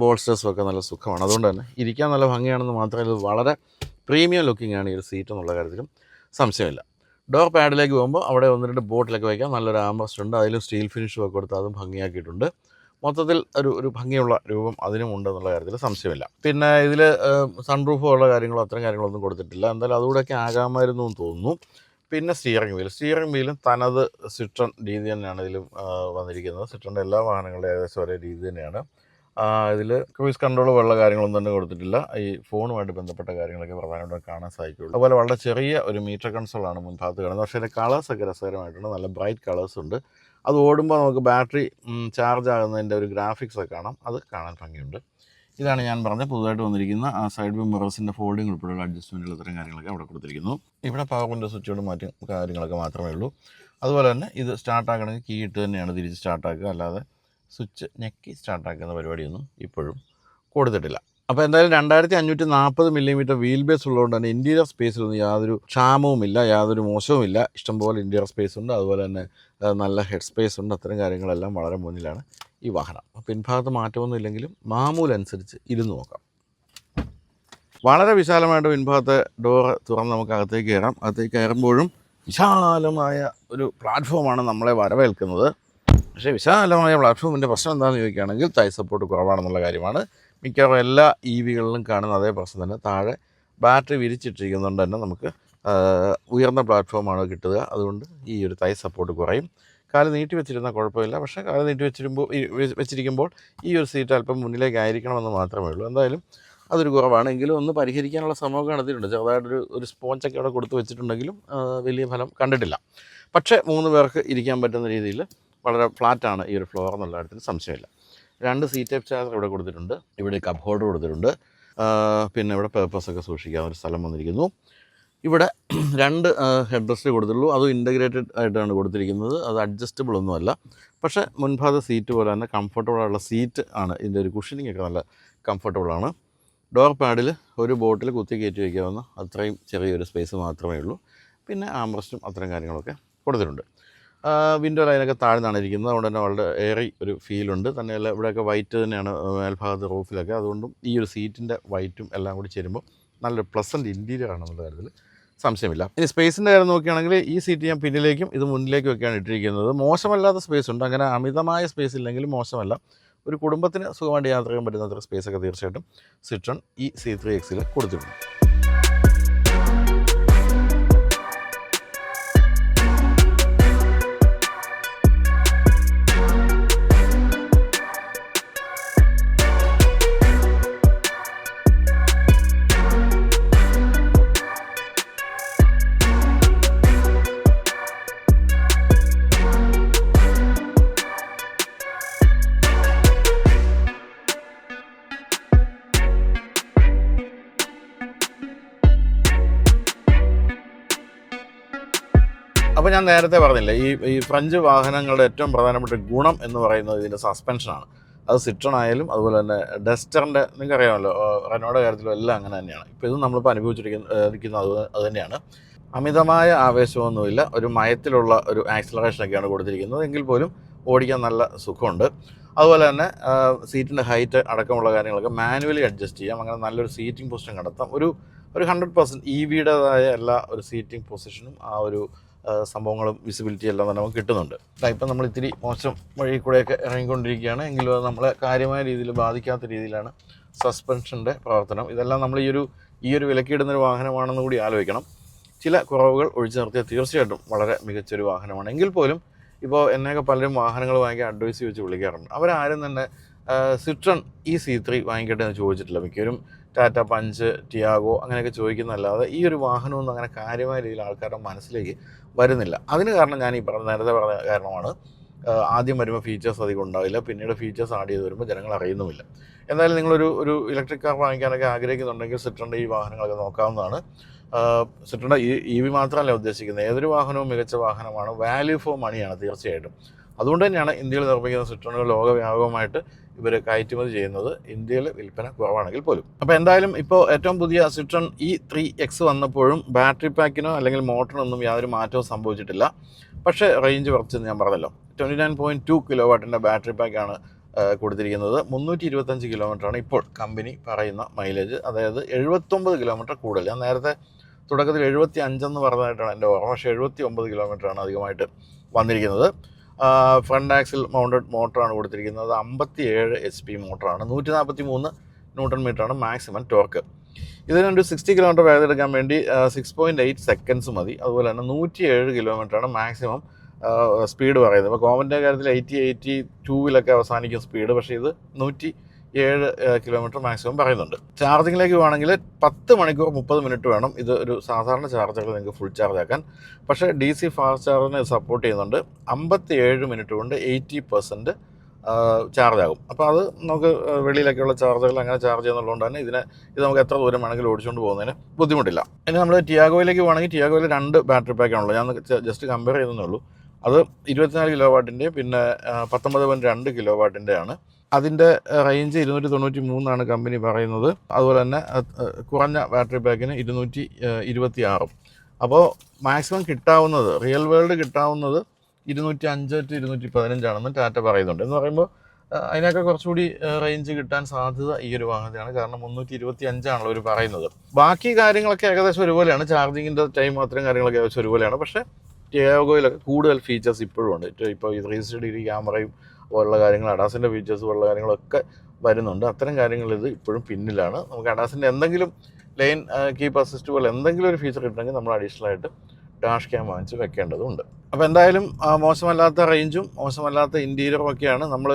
A: ബോൾസ്റ്റേഴ്സും ഒക്കെ നല്ല സുഖമാണ്. അതുകൊണ്ട് തന്നെ ഇരിക്കാൻ നല്ല ഭംഗിയാണെന്ന് മാത്രമല്ല, ഇത് വളരെ പ്രീമിയം ലുക്കിംഗ് ആണ് ഈ ഒരു സീറ്റ് എന്നുള്ള കാര്യത്തിലും സംശയമില്ല. ഡോർ പാഡിലേക്ക് പോകുമ്പോൾ അവിടെ 1-2 ബോട്ടിലൊക്കെ വയ്ക്കാം. നല്ലൊരു ആംറസ്റ്റ് ഉണ്ട്. അതിലും സ്റ്റീൽ ഫിനിഷും ഒക്കെ കൊടുത്ത് അതും ഭംഗിയാക്കിയിട്ടുണ്ട്. മൊത്തത്തിൽ ഒരു ഭംഗിയുള്ള രൂപം അതിനും ഉണ്ടെന്നുള്ള കാര്യത്തിൽ സംശയമില്ല. പിന്നെ ഇതിൽ സൺറൂഫോ ഉള്ള കാര്യങ്ങളോ അത്തരം കാര്യങ്ങളൊന്നും കൊടുത്തിട്ടില്ല. എന്തായാലും അതുകൂടെയൊക്കെ ആകാമായിരുന്നു എന്ന് തോന്നുന്നു. പിന്നെ സ്റ്റിയറിംഗ് വീലും തനത് സിട്രൺ രീതി തന്നെയാണ് ഇതിലും വന്നിരിക്കുന്നത്. സിട്രണിൻ്റെ എല്ലാ വാഹനങ്ങളുടെയും ഏകദേശം ഒരേ രീതി തന്നെയാണ്. ഇതിൽ ക്രൂയിസ് കൺട്രോൾ പോലുള്ള കാര്യങ്ങളൊന്നും തന്നെ കൊടുത്തിട്ടില്ല. ഈ ഫോണുമായിട്ട് ബന്ധപ്പെട്ട കാര്യങ്ങളൊക്കെ പ്രധാനമായിട്ടും കാണാൻ സാധിക്കുള്ളൂ. അതുപോലെ വളരെ ചെറിയ ഒരു മീറ്റർ കൺസോളാണ് മുൻഭാഗത്ത് കാണുന്നത്. പക്ഷേ അതിൻ്റെ കളേഴ്സൊക്കെ രസകരമായിട്ടുണ്ട്. നല്ല ബ്രൈറ്റ് കളേഴ്സ് ഉണ്ട്. അത് ഓടുമ്പോൾ നമുക്ക് ബാറ്ററി ചാർജ് ആകുന്നതിൻ്റെ ഒരു ഗ്രാഫിക്സ് ഒക്കെ കാണാം. അത് കാണാൻ ഭംഗിയുണ്ട്. ഇതാണ് ഞാൻ പറഞ്ഞ പുതുതായിട്ട് വന്നിരിക്കുന്ന സൈഡ് വ്യൂ മിറേഴ്സിൻ്റെ ഫോൾഡിംഗ് ഉൾപ്പെടെയുള്ള അഡ്ജസ്റ്റ്മെൻറ്റുകൾ ഇത്തരം കാര്യങ്ങളൊക്കെ അവിടെ കൊടുത്തിരിക്കുന്നു. ഇവിടെ പവർ വിൻഡോ സ്വിച്ചോട് മാറ്റും കാര്യങ്ങളൊക്കെ മാത്രമേ ഉള്ളൂ. അതുപോലെ തന്നെ ഇത് സ്റ്റാർട്ടാക്കണമെങ്കിൽ കീ ഇട്ട് തന്നെയാണ് തിരിച്ച് സ്റ്റാർട്ടാക്കുക. അല്ലാതെ സ്വിച്ച് ഞെക്കി സ്റ്റാർട്ടാക്കുന്ന പരിപാടിയൊന്നും ഇപ്പോഴും കൊടുത്തിട്ടില്ല. അപ്പോൾ എന്തായാലും 2540 മില്ലിമീറ്റർ വീൽ ബേസ് ഉള്ളതുകൊണ്ട് തന്നെ ഇൻറ്റീരിയർ സ്പേസിലൊന്നും യാതൊരു ക്ഷാമവുമില്ല, യാതൊരു മോശവുമില്ല. ഇഷ്ടംപോലെ ഇൻറ്റീരിയർ സ്പേസ് ഉണ്ട്. അതുപോലെ തന്നെ നല്ല ഹെഡ് സ്പേസ് ഉണ്ട്. അത്തരം കാര്യങ്ങളെല്ലാം വളരെ മുന്നിലാണ് ഈ വാഹനം. പിൻഭാഗത്ത് മാറ്റമൊന്നും ഇല്ലെങ്കിലും മാമൂലനുസരിച്ച് ഇരുന്ന് നോക്കാം. വളരെ വിശാലമായിട്ട് പിൻഭാഗത്തെ ഡോറ് തുറന്ന് നമുക്ക് അകത്തേക്ക് കയറാം. അകത്തേക്ക് കയറുമ്പോഴും വിശാലമായ ഒരു പ്ലാറ്റ്ഫോമാണ് നമ്മളെ വരവേൽക്കുന്നത്. പക്ഷേ വിശാലമായ പ്ലാറ്റ്ഫോമിൻ്റെ പ്രശ്നം എന്താണെന്ന് ചോദിക്കുകയാണെങ്കിൽ തൈ സപ്പോർട്ട് കുറവാണെന്നുള്ള കാര്യമാണ്. മിക്കവാറും എല്ലാ EVകളിലും കാണുന്ന അതേ പ്രശ്നം തന്നെ. താഴെ ബാറ്ററി വിരിച്ചിട്ടിരിക്കുന്നതുകൊണ്ട് തന്നെ നമുക്ക് ഉയർന്ന പ്ലാറ്റ്ഫോമാണ് കിട്ടുക. അതുകൊണ്ട് ഈ ഒരു തൈ സപ്പോർട്ട് കുറയും. കാല് നീട്ടി വെച്ചിരുന്നാൽ കുഴപ്പമില്ല. പക്ഷേ കാല് നീട്ടി വെച്ചിരിക്കുമ്പോൾ ഈ ഒരു സീറ്റ് അല്പം മുന്നിലേക്കായിരിക്കണമെന്ന് മാത്രമേ ഉള്ളൂ. എന്തായാലും അതൊരു കുറവാണ്. എങ്കിലും ഒന്ന് പരിഹരിക്കാനുള്ള ശ്രമമൊക്കെ നടത്തിയിട്ടുണ്ട്. ചെറുതായിട്ടൊരു സ്പോഞ്ചൊക്കെ അവിടെ കൊടുത്ത് വെച്ചിട്ടുണ്ടെങ്കിലും വലിയ ഫലം കണ്ടിട്ടില്ല. പക്ഷേ 3 പേർക്ക് ഇരിക്കാൻ പറ്റുന്ന രീതിയിൽ വളരെ ഫ്ലാറ്റാണ് ഈ ഒരു ഫ്ലോർ എന്നുള്ള കാര്യത്തിൽ സംശയമില്ല. 2 സീറ്റ് ടൈപ്പ് ചാർജർ ഇവിടെ കൊടുത്തിട്ടുണ്ട്. ഇവിടെ കപ്പ് ഹോൾഡർ കൊടുത്തിട്ടുണ്ട്. പിന്നെ ഇവിടെ പേപ്പേഴ്സൊക്കെ സൂക്ഷിക്കാൻ ഒരു സ്ഥലം വന്നിരിക്കുന്നു. ഇവിടെ 2 ഹെഡ് റെസ്റ്റ് കൊടുത്തുള്ളൂ. അതും ഇൻ്റഗ്രേറ്റഡ് ആയിട്ടാണ് കൊടുത്തിരിക്കുന്നത്. അത് അഡ്ജസ്റ്റബിൾ ഒന്നുമല്ല. പക്ഷേ മുൻഭാഗ സീറ്റ് പോലെ തന്നെ കംഫർട്ടബിളായുള്ള സീറ്റ് ആണ്. ഇതിൻ്റെ ഒരു കുഷനിങ് ഒക്കെ നല്ല കംഫർട്ടബിളാണ്. ഡോർ പാഡിൽ ഒരു ബോട്ടിൽ കുത്തി കയറ്റി വയ്ക്കാവുന്ന അത്രയും ചെറിയൊരു സ്പേസ് മാത്രമേ ഉള്ളൂ. പിന്നെ ആംറസ്റ്റും അത്തരം കാര്യങ്ങളൊക്കെ കൊടുത്തിട്ടുണ്ട്. വിൻഡോ ലൈനൊക്കെ താഴ്ന്നാണ് ഇരിക്കുന്നത്. അതുകൊണ്ട് തന്നെ വളരെ ഏറെ ഒരു ഫീലുണ്ട്. തന്നെയല്ല ഇവിടെയൊക്കെ വൈറ്റ് തന്നെയാണ് മേൽഭാഗത്ത് റൂഫിലൊക്കെ. അതുകൊണ്ടും ഈ ഒരു സീറ്റിൻ്റെ വൈറ്റും എല്ലാം കൂടി ചേരുമ്പോൾ നല്ലൊരു പ്ലസൻറ്റ് ഇൻറ്റീരിയർ ആണെന്നുള്ള കാര്യത്തിൽ സംശയമില്ല. ഇനി സ്പേസിൻ്റെ കാര്യം നോക്കുകയാണെങ്കിൽ ഈ സീറ്റ് ഞാൻ പിന്നിലേക്കും ഇത് മുന്നിലേക്കും ഒക്കെയാണ് ഇട്ടിരിക്കുന്നത്. മോശമല്ലാത്ത സ്പേസ് ഉണ്ട്. അങ്ങനെ അമിതമായ സ്പേസ് ഇല്ലെങ്കിലും മോശമല്ല. ഒരു കുടുംബത്തിന് സുഖമായിട്ട് യാത്ര ചെയ്യാൻ പറ്റുന്ന അത്ര സ്പേസൊക്കെ തീർച്ചയായിട്ടും സിട്രൺ ഈ C3Xൽ കൊടുത്തിട്ടുണ്ട്. അപ്പോൾ ഞാൻ നേരത്തെ പറഞ്ഞില്ലേ, ഈ ഫ്രഞ്ച് വാഹനങ്ങളുടെ ഏറ്റവും പ്രധാനപ്പെട്ട ഗുണം എന്ന് പറയുന്നത് ഇതിൻ്റെ സസ്പെൻഷനാണ്. അത് സിട്രൺ ആയാലും അതുപോലെ തന്നെ ഡസ്റ്ററിൻ്റെ നിങ്ങൾക്കറിയാമല്ലോ, റെനോയുടെ കാര്യത്തിലും എല്ലാം അങ്ങനെ തന്നെയാണ്. ഇപ്പോൾ ഇത് നമ്മളിപ്പോൾ അനുഭവിച്ചിരിക്കുന്നത് അത് തന്നെയാണ്. അമിതമായ ആവേശമൊന്നുമില്ല, ഒരു മയത്തിലുള്ള ഒരു ആക്സിലറേഷനൊക്കെയാണ് കൊടുത്തിരിക്കുന്നത്. എങ്കിൽ പോലും ഓടിക്കാൻ നല്ല സുഖമുണ്ട്. അതുപോലെ തന്നെ സീറ്റിൻ്റെ ഹൈറ്റ് അടക്കമുള്ള കാര്യങ്ങളൊക്കെ മാനുവലി അഡ്ജസ്റ്റ് ചെയ്യാം. അങ്ങനെ നല്ലൊരു സീറ്റിംഗ് പൊസിഷൻ കണ്ടെത്താം. ഒരു 100% EVയുടേതായ എല്ലാ ഒരു സീറ്റിംഗ് പൊസിഷനും ആ ഒരു സംഭവങ്ങളും വിസിബിലിറ്റി എല്ലാം തന്നെ നമുക്ക് കിട്ടുന്നുണ്ട്. ഇപ്പം നമ്മൾ ഇത്തിരി മോശം വഴി കൂടെയൊക്കെ ഇറങ്ങിക്കൊണ്ടിരിക്കുകയാണ്, എങ്കിലും അത് നമ്മളെ കാര്യമായ രീതിയിൽ ബാധിക്കാത്ത രീതിയിലാണ് സസ്പെൻഷൻ്റെ പ്രവർത്തനം. ഇതെല്ലാം നമ്മൾ ഈ ഒരു വിലക്കിടുന്നൊരു വാഹനമാണെന്ന് കൂടി ആലോചിക്കണം. ചില കുറവുകൾ ഒഴിച്ചു നിർത്തിയാൽ തീർച്ചയായിട്ടും വളരെ മികച്ചൊരു വാഹനമാണ്. എങ്കിൽ പോലും ഇപ്പോൾ എന്നെയൊക്കെ പലരും വാഹനങ്ങൾ വാങ്ങിക്കാൻ അഡ്വൈസ് വെച്ച് വിളിക്കാറുണ്ട്. അവരാരും തന്നെ സിട്രൺ C3 വാങ്ങിക്കട്ടെ എന്ന് ചോദിച്ചിട്ടില്ല. മിക്കവരും ടാറ്റ പഞ്ച്, ടിയാഗോ അങ്ങനെയൊക്കെ ചോദിക്കുന്നതല്ലാതെ ഈ ഒരു വാഹനമൊന്നും അങ്ങനെ കാര്യമായ രീതിയിൽ ആൾക്കാരുടെ മനസ്സിലേക്ക് വരുന്നില്ല. അതിന് കാരണം ഞാൻ നേരത്തെ പറഞ്ഞ കാരണമാണ്. ആദ്യം വരുമ്പോൾ ഫീച്ചേഴ്സ് അധികം ഉണ്ടാവില്ല, പിന്നീട് ഫീച്ചേഴ്സ് ആഡ് ചെയ്ത് വരുമ്പോൾ ജനങ്ങൾ അറിയുന്നുമില്ല. എന്തായാലും നിങ്ങളൊരു ഇലക്ട്രിക് കാർ വാങ്ങിക്കാനൊക്കെ ആഗ്രഹിക്കുന്നുണ്ടെങ്കിൽ സിട്രണിൻ്റെ ഈ വാഹനങ്ങളൊക്കെ നോക്കാവുന്നതാണ്. സിട്രണിൻ്റെ EV മാത്രമല്ല ഉദ്ദേശിക്കുന്നത്, ഏതൊരു വാഹനവും മികച്ച വാഹനമാണ്. വാല്യൂ ഫോർ മണിയാണ് തീർച്ചയായിട്ടും. അതുകൊണ്ട് തന്നെയാണ് ഇന്ത്യയിൽ നിർമ്മിക്കുന്ന സിട്രണുകൾ ലോകവ്യാപകമായിട്ട് ഇവർ കയറ്റുമതി ചെയ്യുന്നത്, ഇന്ത്യയിൽ വിൽപ്പന കുറവാണെങ്കിൽ പോലും. അപ്പോൾ എന്തായാലും ഇപ്പോൾ ഏറ്റവും പുതിയ സിട്രൺ E3X വന്നപ്പോഴും ബാറ്ററി പാക്കിനോ അല്ലെങ്കിൽ മോട്ടറിനൊന്നും യാതൊരു മാറ്റവും സംഭവിച്ചിട്ടില്ല. പക്ഷേ റേഞ്ച് കുറച്ചെന്ന് ഞാൻ പറഞ്ഞല്ലോ, 29.2 കിലോവാട്ടിൻ്റെ ബാറ്ററി പാക്കാണ് കൊടുത്തിരിക്കുന്നത്. 325 കിലോമീറ്ററാണ് ഇപ്പോൾ കമ്പനി പറയുന്ന മൈലേജ്, അതായത് 79 കിലോമീറ്റർ കൂടുതൽ. ഞാൻ നേരത്തെ തുടക്കത്തിൽ 75 പറഞ്ഞതായിട്ടാണ് എൻ്റെ ഓർമ്മ, പക്ഷേ 79 കിലോമീറ്ററാണ് അധികമായിട്ട് വന്നിരിക്കുന്നത്. ഫ്രണ്ട് ആക്സിൽ മൗണ്ടഡ് മോട്ടറാണ് കൊടുത്തിരിക്കുന്നത്. 57 HP മോട്ടറാണ്. 143 ന്യൂട്ടൺ മീറ്ററാണ് മാക്സിമം ടോർക്ക്. ഇതിനൊരു 60 കിലോമീറ്റർ വേഗത എടുക്കാൻ വേണ്ടി 6.8 സെക്കൻഡ്സ് മതി. അതുപോലെ തന്നെ 107 കിലോമീറ്ററാണ് മാക്സിമം സ്പീഡ് പറയുന്നത്. ഇപ്പോൾ കോമൻ്റെ കാര്യത്തിൽ 82 അവസാനിക്കും സ്പീഡ്, പക്ഷേ ഇത് 107 കിലോമീറ്റർ മാക്സിമം പറയുന്നുണ്ട്. ചാർജിങ്ങിലേക്ക് വേണമെങ്കിൽ 10 മണിക്കൂർ 30 മിനിറ്റ് വേണം ഇത് ഒരു സാധാരണ ചാർജറിൽ നിങ്ങൾക്ക് ഫുൾ ചാർജ് ആക്കാൻ. പക്ഷേ DC ഫാസ്റ്റ് ചാർജറിനെ സപ്പോർട്ട് ചെയ്യുന്നുണ്ട്. 57 മിനിറ്റ് കൊണ്ട് 80% ചാർജ് ആകും. അപ്പോൾ അത് നമുക്ക് വെളിയിലൊക്കെയുള്ള ചാർജറുകൾ അങ്ങനെ ചാർജ് ചെയ്യുന്നുള്ളതുകൊണ്ട് തന്നെ ഇത് നമുക്ക് എത്ര ദൂരം വേണമെങ്കിലും ഓടിച്ചുകൊണ്ട് പോകുന്നതിന് ബുദ്ധിമുട്ടില്ല. ഇനി നമ്മൾ ടിയാഗോയിലേക്ക് പോകണമെങ്കിൽ ടിയാഗോയിൽ 2 ബാറ്ററി പാക്കാണുള്ളൂ. ഞാൻ ജസ്റ്റ് കമ്പയർ ചെയ്യുന്നേ ഉള്ളൂ. അത് 24 കിലോ വാട്ടിൻ്റെ പിന്നെ 19.2 കിലോ വാട്ടിൻ്റെയാണ്. അതിൻ്റെ റേഞ്ച് 293 കമ്പനി പറയുന്നത്. അതുപോലെ തന്നെ കുറഞ്ഞ ബാറ്ററി പാക്കിന് 226. അപ്പോൾ മാക്സിമം കിട്ടാവുന്നത് റിയൽ വേൾഡ് കിട്ടാവുന്നത് 205 to 215 ടാറ്റ പറയുന്നുണ്ട്. എന്ന് പറയുമ്പോൾ അതിനൊക്കെ കുറച്ചുകൂടി റേഞ്ച് കിട്ടാൻ സാധ്യത ഈ ഒരു വാഹനത്തിനാണ്. കാരണം 325 അവർ പറയുന്നത്. ബാക്കി കാര്യങ്ങളൊക്കെ ഏകദേശം ഒരുപോലെയാണ്. ചാർജിങ്ങിൻ്റെ ടൈം അത്രയും കാര്യങ്ങളൊക്കെ ഏകദേശം ഒരുപോലെയാണ്. പക്ഷേ ടിയാഗോയിലൊക്കെ കൂടുതൽ ഫീച്ചേഴ്സ് ഇപ്പോഴും ഉണ്ട്. ഇപ്പോൾ ഈ 360 ക്യാമറയും പോലുള്ള കാര്യങ്ങൾ, അഡാസിൻ്റെ ഫീച്ചേഴ്സ് പോലുള്ള കാര്യങ്ങളൊക്കെ വരുന്നുണ്ട്. അത്തരം കാര്യങ്ങൾ ഇത് ഇപ്പോഴും പിന്നിലാണ്. നമുക്ക് അഡാസിൻ്റെ എന്തെങ്കിലും ലൈൻ കീപ്പ് അസിസ്റ്റ് പോലെ എന്തെങ്കിലും ഒരു ഫീച്ചർ കിട്ടണമെങ്കിൽ നമ്മൾ അഡീഷണൽ ആയിട്ട് ഡാഷ് ക്യാം വാങ്ങിച്ച് വെക്കേണ്ടതുണ്ട്. അപ്പോൾ എന്തായാലും മോശമല്ലാത്ത റേഞ്ചും മോശമല്ലാത്ത ഇൻറ്റീരിയറും ഒക്കെയാണ്. നമ്മൾ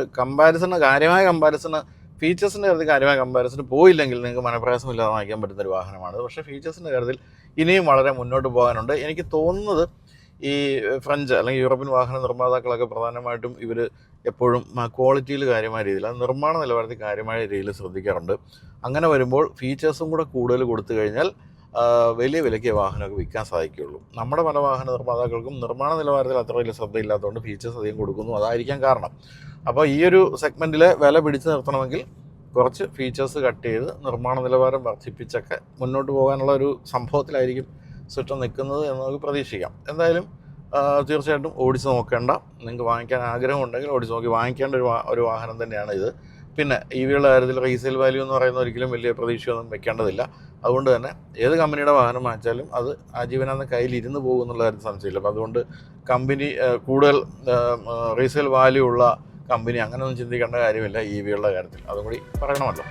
A: കാര്യമായ കമ്പാരിസണ് ഫീച്ചേഴ്സിൻ്റെ കാര്യത്തിൽ കാര്യമായ കമ്പാരിസണ് പോയില്ലെങ്കിൽ നിങ്ങൾക്ക് മനപ്രയാസമില്ലാതെ വാങ്ങിക്കാൻ പറ്റുന്നൊരു വാഹനമാണ്. പക്ഷേ ഫീച്ചേഴ്സിൻ്റെ കാര്യത്തിൽ ഇനിയും വളരെ മുന്നോട്ട് പോകാനുണ്ട്. എനിക്ക് തോന്നുന്നത് ഈ ഫ്രഞ്ച് അല്ലെങ്കിൽ യൂറോപ്യൻ വാഹന നിർമ്മാതാക്കളൊക്കെ പ്രധാനമായിട്ടും ഇവർ എപ്പോഴും ക്വാളിറ്റിയിൽ കാര്യമായ രീതിയിൽ, അത് നിർമ്മാണ നിലവാരത്തിൽ കാര്യമായ രീതിയിൽ ശ്രദ്ധിക്കാറുണ്ട്. അങ്ങനെ വരുമ്പോൾ ഫീച്ചേഴ്സും കൂടെ കൂടുതൽ കൊടുത്തു കഴിഞ്ഞാൽ വലിയ വിലയ്ക്ക് വാഹനമൊക്കെ വിൽക്കാൻ സാധിക്കുകയുള്ളൂ. നമ്മുടെ പല വാഹന നിർമ്മാതാക്കൾക്കും നിർമ്മാണ നിലവാരത്തിൽ അത്ര വലിയ ശ്രദ്ധയില്ലാത്തതുകൊണ്ട് ഫീച്ചേഴ്സ് അധികം കൊടുക്കുന്നു, അതായിരിക്കാം കാരണം. അപ്പോൾ ഈ ഒരു സെഗ്മെൻറ്റിലെ വില പിടിച്ചു നിർത്തണമെങ്കിൽ കുറച്ച് ഫീച്ചേഴ്സ് കട്ട് ചെയ്ത് നിർമ്മാണ നിലവാരം വർദ്ധിപ്പിച്ചൊക്കെ മുന്നോട്ട് പോകാനുള്ള ഒരു സംഭവത്തിലായിരിക്കും സിട്രൺ നിൽക്കുന്നത് എന്ന് നമുക്ക് പ്രതീക്ഷിക്കാം. എന്തായാലും തീർച്ചയായിട്ടും ഓടിച്ച് നോക്കേണ്ട, നിങ്ങൾക്ക് വാങ്ങിക്കാൻ ആഗ്രഹമുണ്ടെങ്കിൽ ഓടിച്ച് നോക്കി വാങ്ങിക്കേണ്ട ഒരു വാഹനം തന്നെയാണ് ഇത്. പിന്നെ EVയുടെ കാര്യത്തിൽ റീസെയിൽ വാല്യൂ എന്ന് പറയുന്ന ഒരിക്കലും വലിയ പ്രതീക്ഷയൊന്നും വെക്കേണ്ടതില്ല. അതുകൊണ്ട് തന്നെ ഏത് കമ്പനിയുടെ വാഹനം വാങ്ങിച്ചാലും അത് ആജീവനാന്തം കയ്യിൽ ഇരുന്ന് പോകുന്നുള്ള കാര്യം സംശയമില്ല. അപ്പോൾ അതുകൊണ്ട് കമ്പനി കൂടുതൽ റീസെയിൽ വാല്യൂ ഉള്ള കമ്പനി അങ്ങനെയൊന്നും ചിന്തിക്കേണ്ട കാര്യമില്ല EVയുടെ കാര്യത്തിൽ. അതും കൂടി പറയണമല്ലോ.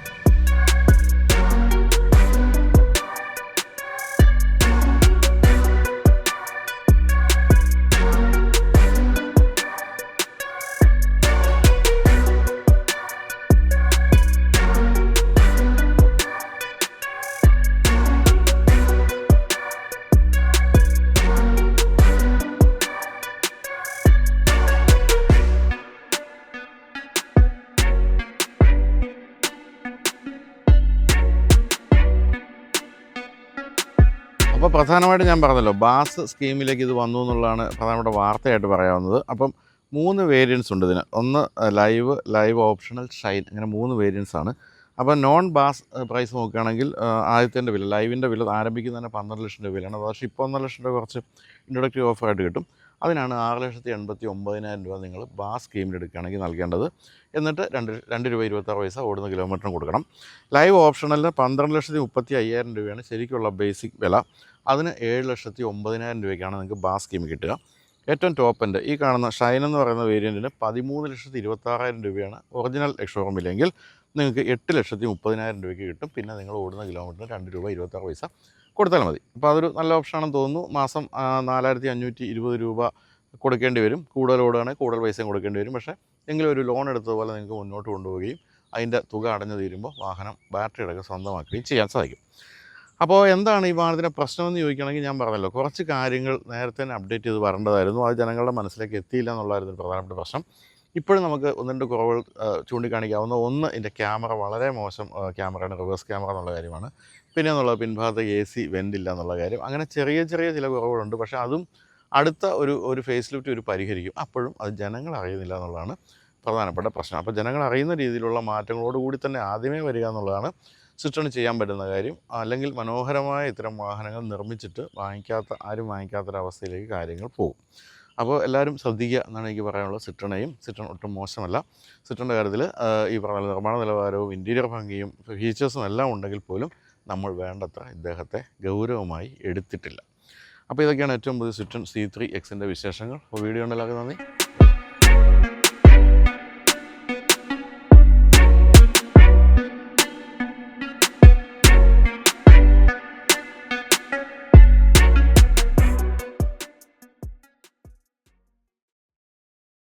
A: അപ്പോൾ പ്രധാനമായിട്ട് ഞാൻ പറഞ്ഞല്ലോ, ബാസ് സ്കീമിലേക്ക് ഇത് വന്നു എന്നുള്ളതാണ് പ്രധാനപ്പെട്ട വാർത്തയായിട്ട് പറയാവുന്നത്. അപ്പം 3 വേരിയൻസ് ഉണ്ട് ഇതിന്. ഒന്ന് ലൈവ് ഓപ്ഷണൽ, ഷൈൻ, അങ്ങനെ 3 വേരിയൻസ് ആണ്. അപ്പോൾ നോൺ ബാസ് പ്രൈസ് നോക്കുകയാണെങ്കിൽ ആദ്യത്തെ വില, ലൈവിൻ്റെ വില ആരംഭിക്കുന്നത് തന്നെ 12 ലക്ഷം രൂപയിലാണ്. പക്ഷേ ഇപ്പോൾ 1.5 ലക്ഷം രൂപ കുറച്ച് ഇൻട്രൊഡക്റ്റീവ് ഓഫറായിട്ട് കിട്ടും. അതിനാണ് 6,89,900 രൂപ നിങ്ങൾ ബാസ് സ്കീമിൽ എടുക്കുകയാണെങ്കിൽ നൽകേണ്ടത്. എന്നിട്ട് 2 രൂപ 26 പൈസ ഓടുന്ന കിലോമീറ്ററിന് കൊടുക്കണം. ലൈവ് ഓപ്ഷണലിന് 12,35,000 രൂപയാണ് ശരിക്കുള്ള ബേസിക് വില. അതിന് 7,09,000 രൂപയ്ക്കാണ് നിങ്ങൾക്ക് ബാസ് സ്കീം കിട്ടുക. ഏറ്റവും ടോപ്പ് എൻഡ് ഈ കാണുന്ന ഷൈൻ എന്ന് പറയുന്ന വേരിയൻറ്റിന് 13,26,000 രൂപയാണ് ഒറിജിനൽ എക്സ്ഷോറൂമില്ലെങ്കിൽ നിങ്ങൾക്ക് 8,30,000 രൂപയ്ക്ക് കിട്ടും. പിന്നെ നിങ്ങൾ ഓടുന്ന കിലോമീറ്ററിന് 2 രൂപ 26 പൈസ കൊടുത്താൽ മതി. അപ്പോൾ അതൊരു നല്ല ഓപ്ഷനാണെന്ന് തോന്നുന്നു. മാസം 4,520 രൂപ കൊടുക്കേണ്ടി വരും. കൂടുതൽ ഓടുകയാണെങ്കിൽ കൂടുതൽ പൈസയും കൊടുക്കേണ്ടി വരും. പക്ഷേ എങ്കിലും ഒരു ലോൺ എടുത്തതുപോലെ നിങ്ങൾക്ക് മുന്നോട്ട് കൊണ്ടുപോവുകയും അതിൻ്റെ തുക അടഞ്ഞു തീരുമ്പോൾ വാഹനം ബാറ്ററി അടക്കം സ്വന്തമാക്കുകയും ചെയ്യാൻ സാധിക്കും. അപ്പോൾ എന്താണ് ഈ വാഹനത്തിൻ്റെ പ്രശ്നമെന്ന് ചോദിക്കുകയാണെങ്കിൽ ഞാൻ പറഞ്ഞല്ലോ, കുറച്ച് കാര്യങ്ങൾ നേരത്തെ തന്നെ അപ്ഡേറ്റ് ചെയ്ത് വരേണ്ടതായിരുന്നു. അത് ജനങ്ങളുടെ മനസ്സിലേക്ക് എത്തിയില്ല എന്നുള്ളതായിരുന്നു ഒരു പ്രധാനപ്പെട്ട പ്രശ്നം. ഇപ്പോഴും നമുക്ക് 1-2 കുറവുകൾ ചൂണ്ടിക്കാണിക്കാവുന്ന ഒന്ന്, ഇതിൻ്റെ ക്യാമറ വളരെ മോശം ക്യാമറയാണ്, റിവേഴ്സ് ക്യാമറ എന്നുള്ള കാര്യമാണ്. പിന്നെ എന്നുള്ളത് പിൻഭാഗത്ത് AC വെൻ്റ് ഇല്ല എന്നുള്ള കാര്യം. അങ്ങനെ ചെറിയ ചില കുറവുകളുണ്ട്. പക്ഷേ അതും അടുത്ത ഒരു ഫേസ് ലിഫ്റ്റ് പരിഹരിക്കും. അപ്പോഴും അത് ജനങ്ങൾ അറിയുന്നില്ല എന്നുള്ളതാണ് പ്രധാനപ്പെട്ട പ്രശ്നം. അപ്പോൾ ജനങ്ങൾ അറിയുന്ന രീതിയിലുള്ള മാറ്റങ്ങളോടുകൂടി തന്നെ ആദ്യമേ വരിക എന്നുള്ളതാണ് സിട്രോൺ ചെയ്യാൻ പറ്റുന്ന കാര്യം. അല്ലെങ്കിൽ മനോഹരമായ ഇത്തരം വാഹനങ്ങൾ നിർമ്മിച്ചിട്ട് ആരും വാങ്ങിക്കാത്തൊരവസ്ഥയിലേക്ക് കാര്യങ്ങൾ പോകും. അപ്പോൾ എല്ലാവരും ശ്രദ്ധിക്കുക എന്നാണ് എനിക്ക് പറയാനുള്ളത്. സിട്രോൺ ഒട്ടും മോശമല്ല. സിട്രോണിൻ്റെ കാര്യത്തിൽ ഈ പറഞ്ഞ നിർമ്മാണ നിലവാരവും ഇൻറ്റീരിയർ ഭംഗിയും ഫീച്ചേഴ്സും എല്ലാം ഉണ്ടെങ്കിൽ പോലും നമ്മൾ വേണ്ടത്ര ഇദ്ദേഹത്തെ ഗൗരവമായി എടുത്തിട്ടില്ല. അപ്പോൾ ഇതൊക്കെയാണ് ഏറ്റവും പുതിയ സിട്രോൺ C3 Xൻ്റെ വിശേഷങ്ങൾ. അപ്പോൾ വീഡിയോ ഉണ്ടെല്ലാവർക്കും നന്ദി.